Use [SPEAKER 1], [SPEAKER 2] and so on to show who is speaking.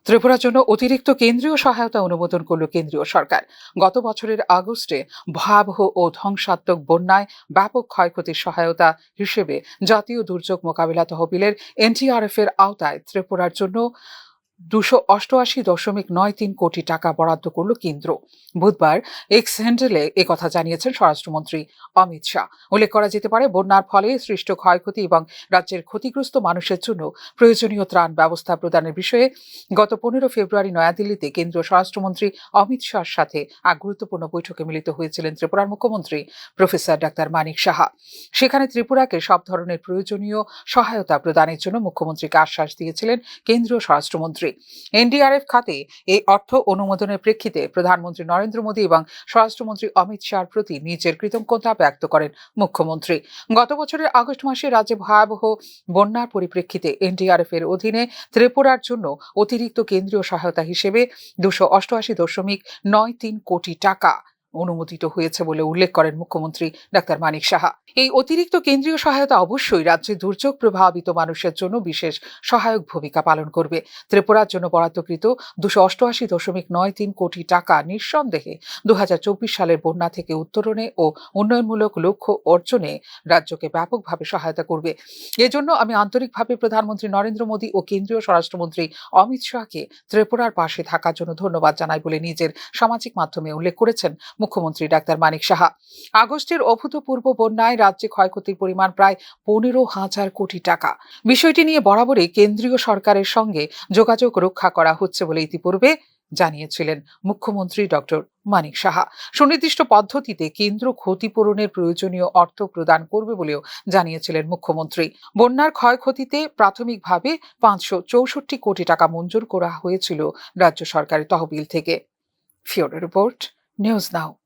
[SPEAKER 1] ত্রিপুরার জন্য অতিরিক্ত কেন্দ্রীয় সহায়তা অনুমোদন করল কেন্দ্রীয় সরকার। গত বছরের আগস্টে ভয়াবহ ও ধ্বংসাত্মক বন্যায় ব্যাপক ক্ষয়ক্ষতির সহায়তা হিসেবে জাতীয় দুর্যোগ মোকাবিলা তহবিলের এনডিআরএফ এর আওতায় ত্রিপুরার জন্য 288.93 কোটি টাকা বরাদ্দ করল কেন্দ্র। বুধবার এক্স হ্যান্ডেলে একথা জানিয়েছেন স্বরাষ্ট্রমন্ত্রী অমিত শাহ। উল্লেখ করা যেতে পারে, বন্যার ফলে সৃষ্ট ক্ষয়ক্ষতি এবং রাজ্যের ক্ষতিগ্রস্ত মানুষের জন্য প্রয়োজনীয় ত্রাণ ব্যবস্থা প্রদানের বিষয়ে গত 15 ফেব্রুয়ারি নয়াদিল্লিতে কেন্দ্রীয় স্বরাষ্ট্রমন্ত্রী অমিত শাহর সাথে এক গুরুত্বপূর্ণ বৈঠকে মিলিত হয়েছিলেন ত্রিপুরার মুখ্যমন্ত্রী প্রফেসর ডাক্তার মানিক সাহা। সেখানে ত্রিপুরাকে সব ধরনের প্রয়োজনীয় সহায়তা প্রদানের জন্য মুখ্যমন্ত্রীকে আশ্বাস দিয়েছিলেন কেন্দ্রীয় স্বরাষ্ট্রমন্ত্রী। এনডিআরএফ খাতে এই অর্থ অনুমোদনের প্রেক্ষিতে প্রধানমন্ত্রী নরেন্দ্র মোদী এবং স্বরাষ্ট্রমন্ত্রী অমিত শাহর প্রতি নিজের কৃতজ্ঞতা ব্যক্ত করেন মুখ্যমন্ত্রী। গত বছরের আগস্ট মাসে রাজ্যে ভয়াবহ বন্যার পরিপ্রেক্ষিতে এনডিআরএফ এর অধীনে ত্রিপুরার জন্য অতিরিক্ত কেন্দ্রীয় সহায়তা হিসেবে 288.93 কোটি টাকা অনুমোদিত হয়েছে বলে উল্লেখ করেন মুখ্যমন্ত্রী ডাক্তার মানিক সাহা। এই অতিরিক্ত কেন্দ্রীয় সহায়তা অবশ্যই রাজ্যে দুর্যোগ প্রভাবিত মানুষের জন্য বিশেষ সহায়ক ভূমিকা পালন করবে। ত্রিপুরার জন্য বরাদ্দকৃত 288.93 কোটি টাকা নিঃসন্দেহে 2024 সালের বন্যা থেকে উত্তরণে ও উন্নয়নমূলক লক্ষ্য অর্জনে রাজ্যকে ব্যাপকভাবে সহায়তা করবে। এজন্য আমি আন্তরিকভাবে প্রধানমন্ত্রী নরেন্দ্র মোদী ও কেন্দ্রীয় স্বরাষ্ট্রমন্ত্রী অমিত শাহকে ত্রিপুরার পাশে থাকার জন্য ধন্যবাদ জানাই বলে নিজের সামাজিক মাধ্যমে উল্লেখ করেছেন মুখ্যমন্ত্রী ডাক্তার মানিক সাহা। আগস্টের অভূতপূর্ব বন্যায় রাজ্যে ক্ষয়ক্ষতির পরিমাণ প্রায় 15,000 কোটি টাকা। বিষয়টি নিয়ে বরাবরই কেন্দ্রীয় সরকারের সঙ্গে যোগাযোগ রক্ষা করা হচ্ছে বলে ইতিপূর্বে জানিয়েছিলেন মুখ্যমন্ত্রী ডক্টর মানিক সাহা। সুনির্দিষ্ট পদ্ধতিতে কেন্দ্র ক্ষতিপূরণের প্রয়োজনীয় অর্থ প্রদান করবে বলেও জানিয়েছিলেন মুখ্যমন্ত্রী। বন্যার ক্ষয়ক্ষতিতে প্রাথমিকভাবে 564 কোটি টাকা মঞ্জুর করা হয়েছিল রাজ্য সরকারের তহবিল থেকে। ফিওরো রিপোর্ট, নিউজ নাও।